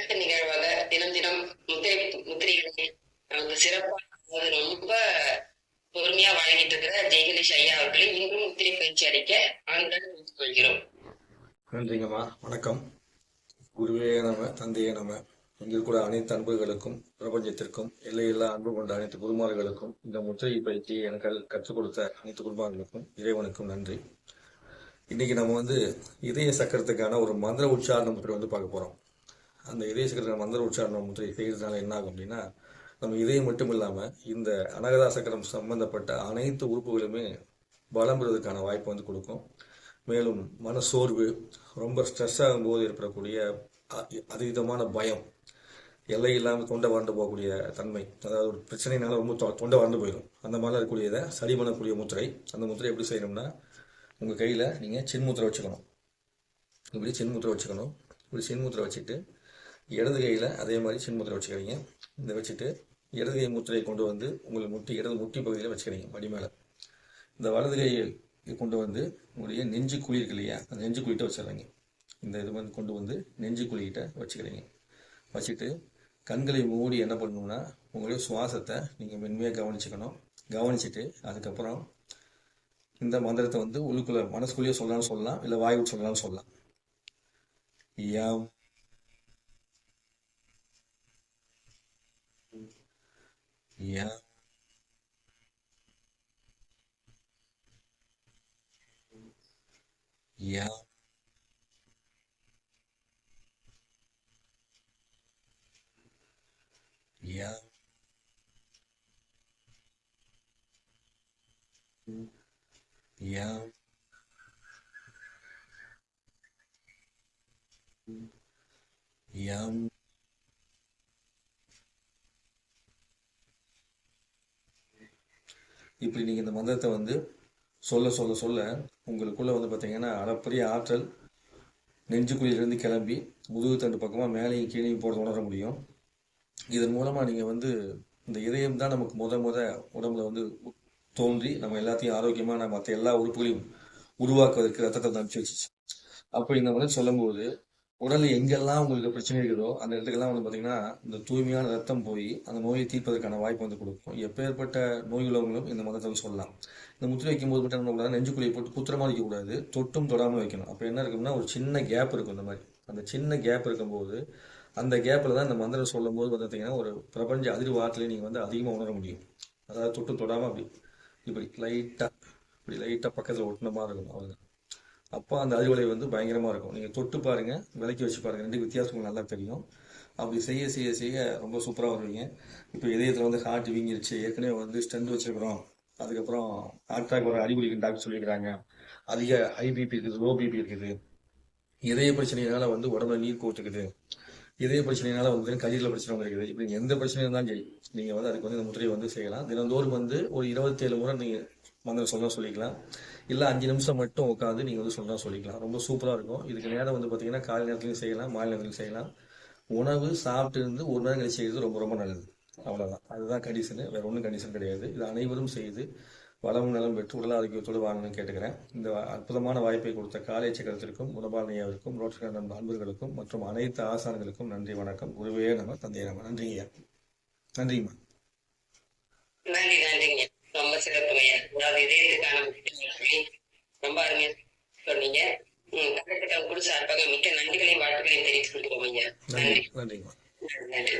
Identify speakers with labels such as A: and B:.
A: அடுத்த நிகழ்வாக தினம் தினம் முத்திரைகளை நமக்கு சிறப்பாக ரொம்ப பொறுமையா வழங்கிட்டு இருக்கிற ஜெயகணேஷ் ஐயா அவர்களை இன்றும் முத்திரை பயிற்சி அளிக்க ஆண்டுடன் கொள்கிறோம்.
B: நன்றிங்கம்மா. வணக்கம். குருவே நம, தந்தையே நம. இங்கே கூட அனைத்து அன்புகளுக்கும் பிரபஞ்சத்திற்கும் எல்லையில்லா அன்பு கொண்ட அனைத்து குருமார்களுக்கும் இந்த முத்திரை பயிற்சியை எனக்கு கற்றுக் கொடுத்த அனைத்து குருமார்களுக்கும் இறைவனுக்கும் நன்றி. இன்னைக்கு நம்ம இதய சக்கரத்துக்கான ஒரு மந்திர உச்சாரண முத்திரை பார்க்க போறோம். அந்த இதய சக்கரத்துக்கான மந்திர உச்சாரண முத்திரை செய்யறதுனால என்ன ஆகும் அப்படின்னா, நம்ம இதயம் மட்டும் இல்லாம இந்த அனகதா சக்கரம் சம்பந்தப்பட்ட அனைத்து உறுப்புகளுமே பலம் பெறுவதற்கான வாய்ப்பு கொடுக்கும். மேலும் மனசோர்வு, ரொம்ப ஸ்ட்ரெஸ் ஆகும்போது ஏற்படக்கூடிய அதீதமான பயம், எல்லை இல்லாமல் தொண்டை வறண்டு போகக்கூடிய தன்மை, அதாவது ஒரு பிரச்சனைனால ரொம்ப தொண்டை வறண்டு போயிடும். அந்த மாதிரிலாம் இருக்கக்கூடியதை சரி பண்ணக்கூடிய முத்திரை. அந்த முத்திரை எப்படி செய்யணும்னா, உங்கள் கையில் நீங்கள் சின்முத்திரை வச்சுக்கணும். இப்படி சின்முத்திரை வச்சுக்கணும். இப்படி சின்முத்திரை வச்சுட்டு இடது கையில் அதே மாதிரி சின்முத்திரை வச்சுக்கிறீங்க. இந்த வச்சுட்டு இடது கை முத்திரையை கொண்டு உங்களுக்கு இடது முட்டி பகுதியில் வச்சுக்கிறீங்க, மடி மேலே. இந்த வலது கையை கொண்டு உங்களுடைய நெஞ்சு குழி இருக்கு இல்லையா, அந்த நெஞ்சு குழிட்ட வச்சிடுறீங்க. இந்த இது கொண்டு நெஞ்சு குழிக்கிட்ட வச்சுக்கிறீங்க. வச்சுட்டு கண்களை மூடி என்ன பண்ணணும்னா, உங்களுடைய சுவாசத்தை நீங்கள் மென்மையாக கவனிச்சுக்கணும். கவனிச்சுட்டு அதுக்கப்புறம் இந்த மந்திரத்தை உள்ளுக்குள்ள மனசுக்குள்ளேயே சொல்லலாம், இல்லை வாய் விட்டு சொல்லலாம். யம் யம் யம் யம் யம் யம். இப்படி நீங்கள் இந்த மந்திரத்தை சொல்ல சொல்ல சொல்ல உங்களுக்குள்ள பார்த்தீங்கன்னா அளப்பரிய ஆற்றல் நெஞ்சுக்குழியிலிருந்து கிளம்பி முதுகு தண்டு பக்கமாக மேலேயும் கீழேயும் போகிறத உணர முடியும். இதன் மூலமாக நீங்கள் இந்த இதயம் தான் நமக்கு முத உடம்புல தோன்றி நம்ம எல்லாத்தையும் ஆரோக்கியமாக நம்ம மற்ற எல்லா உறுப்புகளையும் உருவாக்குவதற்கு ரத்தத்தை அனுப்பிச்சு வச்சிச்சு. அப்போ இந்த மாதிரி சொல்லும்போது உடல் எங்கெல்லாம் உங்களுக்கு பிரச்சனை இருக்குதோ அந்த இடத்துக்கெல்லாம் பார்த்தீங்கன்னா இந்த தூய்மையான ரத்தம் போய் அந்த நோயை தீர்ப்பதற்கான வாய்ப்பு கொடுக்கும். எப்பேற்பட்ட நோய் உள்ளவங்களும் இந்த மதத்தை சொல்லலாம். இந்த முத்திரை வைக்கும்போது மட்டும் என்ன கூடாது, நெஞ்சுக்குழியை போட்டு குத்துறமா வைக்கக்கூடாது, தொட்டும் தொடாமல் வைக்கணும். அப்போ என்ன இருக்கும்னா, ஒரு சின்ன கேப் இருக்கும். இந்த மாதிரி அந்த சின்ன கேப் இருக்கும்போது அந்த கேப்பில் தான் இந்த மந்திரம் சொல்லும் போது பார்த்தீங்கன்னா ஒரு பிரபஞ்ச அதிர்வு ஆற்றலையும் நீங்கள் அதிகமாக உணர முடியும். அதாவது தொட்டும் தொடாமல் இப்படி லைட்டாக பக்கத்தில் ஒட்டின மாதிரி இருக்கும். அவ்வளோதான். அப்போ அந்த அதிர்வலை பயங்கரமாக இருக்கும். நீங்கள் தொட்டு பாருங்கள், விலக்கி வச்சு பாருங்கள், ரெண்டு வித்தியாசங்கள் நல்லா தெரியும். அப்படி செய்ய செய்ய செய்ய ரொம்ப சூப்பராக வருவீங்க. இப்போ இதயத்தில் ஹார்ட் வீங்கிருச்சு, ஏற்கனவே ஸ்டெண்ட் வச்சுருக்கிறோம், அதுக்கப்புறம் ஹார்ட் அட்டாக் வர அறிகுறிக்கு டாக்டர் சொல்லியிருக்கிறாங்க, அதிக ஹை பிபி இருக்குது, லோ பிபி இருக்குது, இதய பிரச்சனையினால உடம்புல நீர் கோத்துக்குது, இதய பிரச்சனையினால கல்லீரல் பிரச்சனை இருக்குது, இப்படி எந்த பிரச்சனையும் இருந்தாலும் சரி நீங்கள் அதுக்கு இந்த முத்திரையை செய்யலாம். தினந்தோறும் ஒரு 27 முறை நீங்கள் மந்திரம் சொல்லிக்கலாம். இல்லை 5 நிமிஷம் மட்டும் உட்காந்து நீங்கள் சொல்லிக்கலாம். ரொம்ப சூப்பராக இருக்கும். இதுக்கு நேரம் பார்த்தீங்கன்னா காலை நேரத்துலையும் செய்யலாம், மாலை நேரத்துலையும் செய்யலாம். உணவு சாப்பிட்டு இருந்து ஒரு நேரம் கழிச்சு செய்கிறது ரொம்ப ரொம்ப நல்லது. அவ்வளோதான். அதுதான் கண்டிஷனு, வேற ஒன்றும் கண்டிஷன் கிடையாது. இது அனைவரும் செய்து வளமும் நலம் பெற்று உடல் ஆரோக்கியத்தோடு வாங்கணும்னு கேட்டுக்கிறேன். இந்த அற்புதமான வாய்ப்பை கொடுத்த காலை சக்கரத்திற்கும் குணபாலனையாவிற்கும் ரோட்ரிகார் அன்பர்களுக்கும் மற்றும் அனைத்து ஆசான்களுக்கும் நன்றி. வணக்கம். குருவே நம, தந்தையே நம. நன்றிங்க. நன்றிங்கம்மா.
A: நன்றி. நன்றிங்க. ரொம்ப சிறப்புங்க. அதாவது இதயத்துக்கான ரொம்ப அருமையா சொன்னீங்க. குழு சார்பாக மிக்க நன்றிகளையும் வாழ்த்துக்களையும் தெரிவித்துக் கொள்கிறோம் ஐயா.
B: நன்றிங்கம்மா.
A: நன்றி.